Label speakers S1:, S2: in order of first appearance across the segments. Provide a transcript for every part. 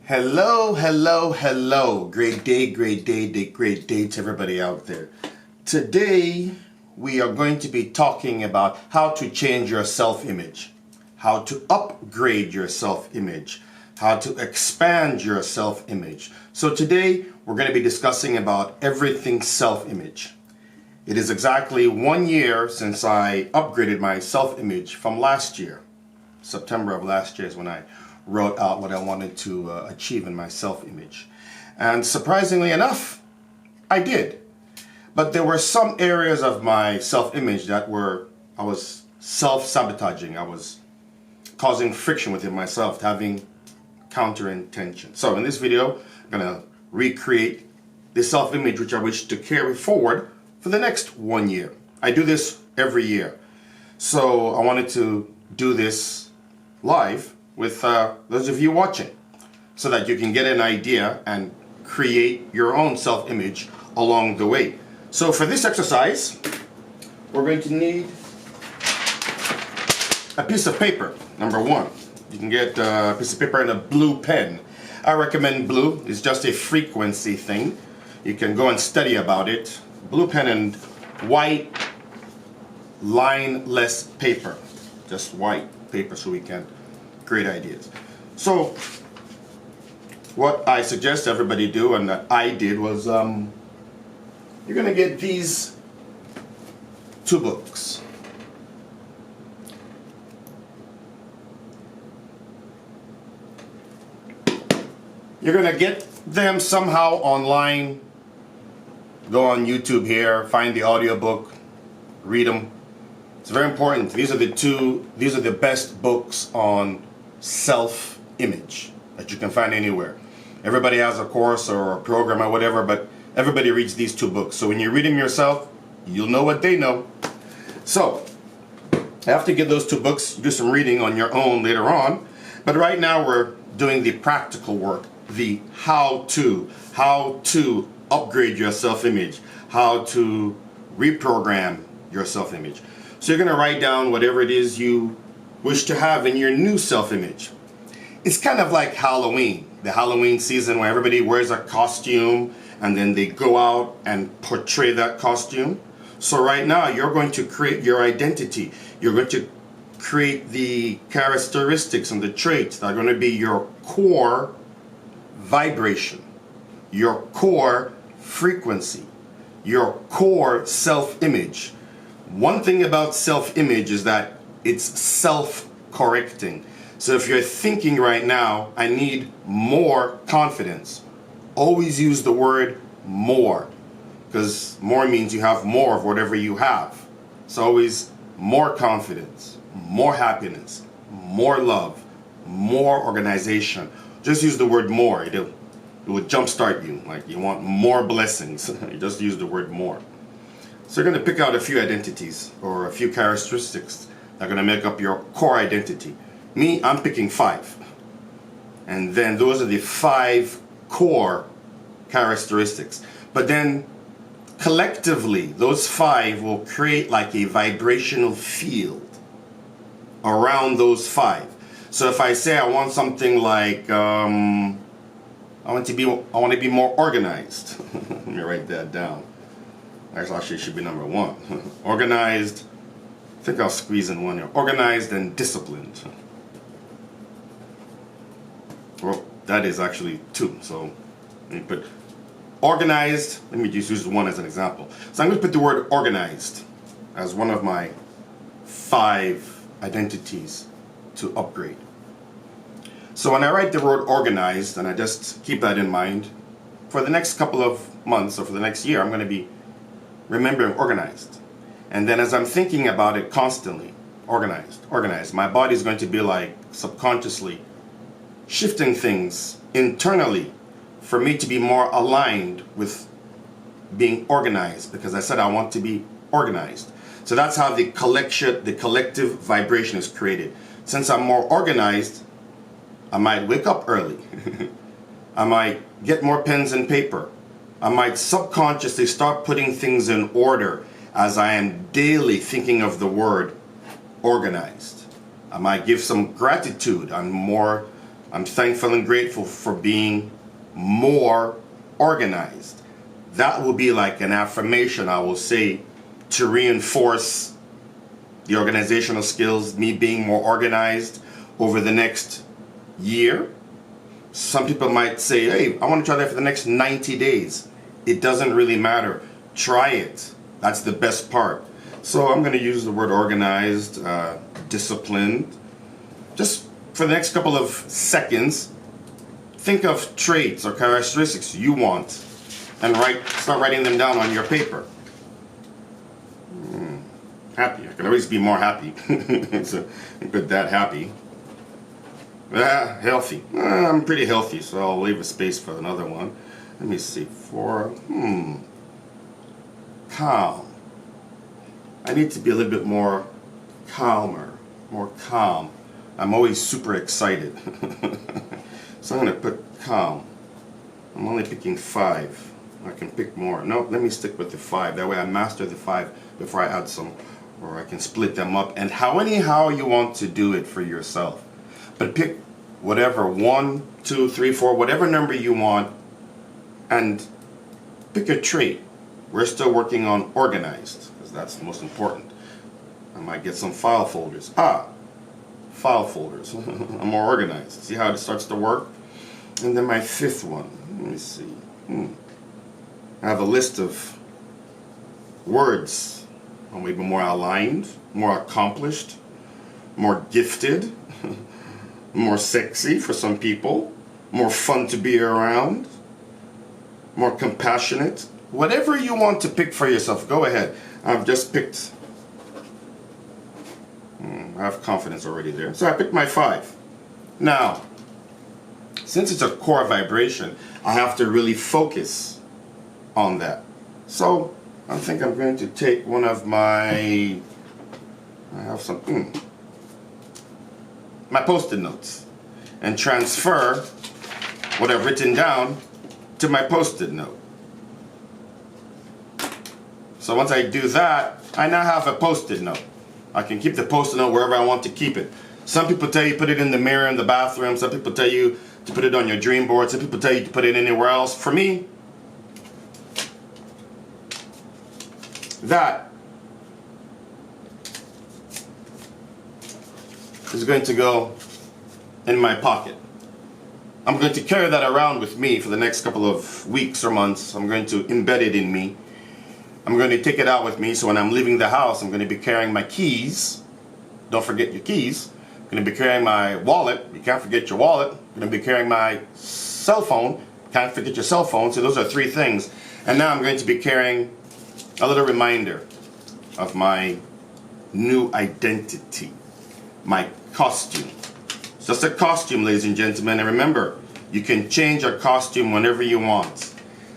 S1: Hello, hello, hello. Great day to everybody out there. Today, we are going to be talking about how to change your self-image, how to upgrade your self-image, how to expand your self-image. So today, we're going to be discussing about everything self-image. It is exactly 1 year since I upgraded my self-image from last year. September of last year is when I wrote out what I wanted to achieve in my self-image. And surprisingly enough, I did. But there were some areas of my self-image that I was self-sabotaging. I was causing friction within myself, having counter-intention. So in this video, I'm going to recreate the self-image which I wish to carry forward for the next 1 year. I do this every year. So I wanted to do this live with those of you watching so that you can get an idea and create your own self-image along the way. So for this exercise, we're going to need a piece of paper, number one. You can get a piece of paper and a blue pen. I recommend blue. It's just a frequency thing. You can go and study about it. Blue pen and white lineless paper. Just white paper so we can create ideas. So what I suggest everybody do, and that I did, was you're going to get these two books. You're going to get them somehow online. Go on YouTube here, find the audiobook, read them. It's very important. These are the best books on self-image that you can find anywhere. Everybody has a course or a program or whatever, but everybody reads these two books. So when you read them yourself, you'll know what they know. So after you get those two books, you do some reading on your own later on. But right now we're doing the practical work, the how to upgrade your self-image, how to reprogram your self-image. So you're going to write down whatever it is you wish to have in your new self-image. It's kind of like Halloween, the Halloween season where everybody wears a costume and then they go out and portray that costume. So right now you're going to create your identity. You're going to create the characteristics and the traits that are going to be your core vibration, your core frequency, your core self-image. One thing about self-image is that it's self-correcting. So if you're thinking right now, I need more confidence, always use the word more, because more means you have more of whatever you have. So always more confidence, more happiness, more love, more organization. Just use the word more. It will jumpstart you. Like you want more blessings. You just use the word more. So you're going to pick out a few identities or a few characteristics that are going to make up your core identity. Me, I'm picking 5. And then those are the 5 core characteristics. But then collectively, those 5 will create like a vibrational field around those 5. So if I say I want something like, I want to be more organized. Let me write that down. Actually, it should be number 1. Organized. I think I'll squeeze in one here. Organized and disciplined. Well, that is actually 2. So let me put organized. Let me just use 1 as an example. So I'm going to put the word organized as one of my 5 identities to upgrade. So when I write the word organized, and I just keep that in mind, for the next couple of months or for the next year, I'm going to be remembering organized. And then as I'm thinking about it constantly, organized, my body is going to be like subconsciously shifting things internally for me to be more aligned with being organized, because I said I want to be organized. So that's how the collective vibration is created. Since I'm more organized, I might wake up early. I might get more pens and paper. I might subconsciously start putting things in order as I am daily thinking of the word organized. I might give some gratitude. I'm more I'm thankful and grateful for being more organized. That will be like an affirmation I will say to reinforce the organizational skills, me being more organized over the next year. Some people might say, hey, I want to try that for the next 90 days. It doesn't really matter. Try it. That's the best part. So I'm going to use the word organized, disciplined. Just for the next couple of seconds, think of traits or characteristics you want and start writing them down on your paper. Happy. I can always be more happy. So I'm good that happy. Healthy. I'm pretty healthy, so I'll leave a space for another one. Let me see. Calm. I need to be a little bit more calmer, more calm. I'm always super excited. So I'm going to put calm. I'm only picking 5. I can pick more. No, let me stick with the 5. That way I master the 5 before I add some. Or I can split them up. And anyhow you want to do it for yourself. But pick whatever, 1, 2, 3, 4, whatever number you want. And pick a trait. We're still working on organized, because that's the most important. I might get some file folders. File folders. I'm more organized. See how it starts to work? And then my 5th one. Let me see. I have a list of words. I'm maybe more aligned, more accomplished, more gifted, more sexy for some people, more fun to be around, more compassionate. Whatever you want to pick for yourself, go ahead. I've just picked. I have confidence already there. So I picked my 5. Now, since it's a core vibration, I have to really focus on that. So I think I'm going to take one of my, my post-it notes and transfer what I've written down to my post-it note. So once I do that, I now have a post-it note. I can keep the post-it note wherever I want to keep it. Some people tell you put it in the mirror in the bathroom. Some people tell you to put it on your dream board. Some people tell you to put it anywhere else. For me, that is going to go in my pocket. I'm going to carry that around with me for the next couple of weeks or months. I'm going to embed it in me. I'm going to take it out with me, so when I'm leaving the house, I'm going to be carrying my keys. Don't forget your keys. I'm going to be carrying my wallet. You can't forget your wallet. I'm going to be carrying my cell phone. Can't forget your cell phone. So those are 3 things. And now I'm going to be carrying a little reminder of my new identity, my costume. It's just a costume, ladies and gentlemen. And remember, you can change your costume whenever you want.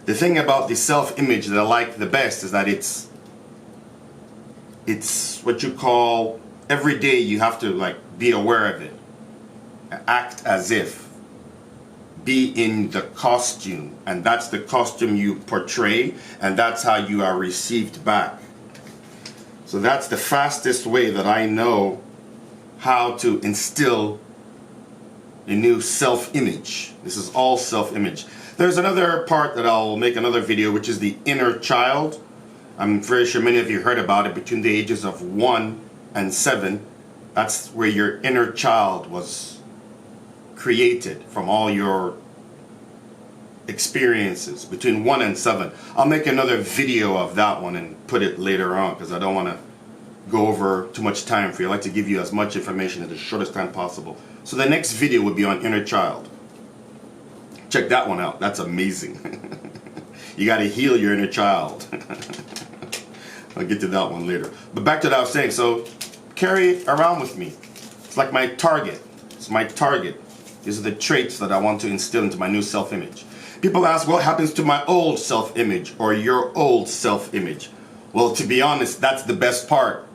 S1: The thing about the self-image that I like the best is that it's what you call, every day you have to be aware of it. Act as if. Be in the costume. And that's the costume you portray, and that's how you are received back. So that's the fastest way that I know how to instill a new self-image. This is all self-image. There's another part that I'll make another video, which is the inner child. I'm very sure many of you heard about it. Between the ages of 1 and 7, that's where your inner child was created from all your experiences. Between 1 and 7. I'll make another video of that one and put it later on, because I don't want to go over too much time for you. I like to give you as much information in the shortest time possible. So the next video would be on inner child. Check that one out. That's amazing. You got to heal your inner child. I'll get to that one later. But back to what I was saying. So carry it around with me. It's like my target. It's my target. These are the traits that I want to instill into my new self-image. People ask, what happens to my old self-image or your old self-image? Well, to be honest, that's the best part.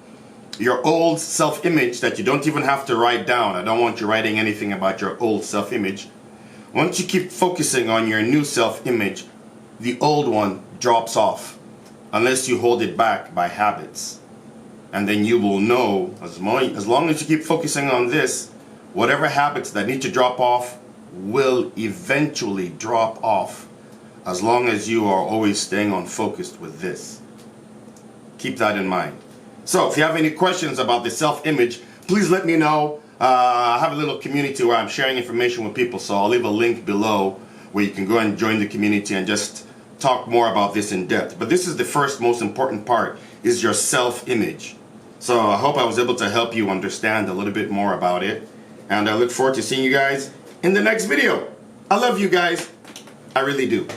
S1: Your old self-image that you don't even have to write down. I don't want you writing anything about your old self-image. Once you keep focusing on your new self-image, the old one drops off, unless you hold it back by habits. And then you will know, as long as you keep focusing on this, whatever habits that need to drop off will eventually drop off as long as you are always staying on focus with this. Keep that in mind. So if you have any questions about the self-image, please let me know. I have a little community where I'm sharing information with people, so I'll leave a link below where you can go and join the community and just talk more about this in depth. But this is the first most important part, is your self-image. So I hope I was able to help you understand a little bit more about it. And I look forward to seeing you guys in the next video. I love you guys. I really do.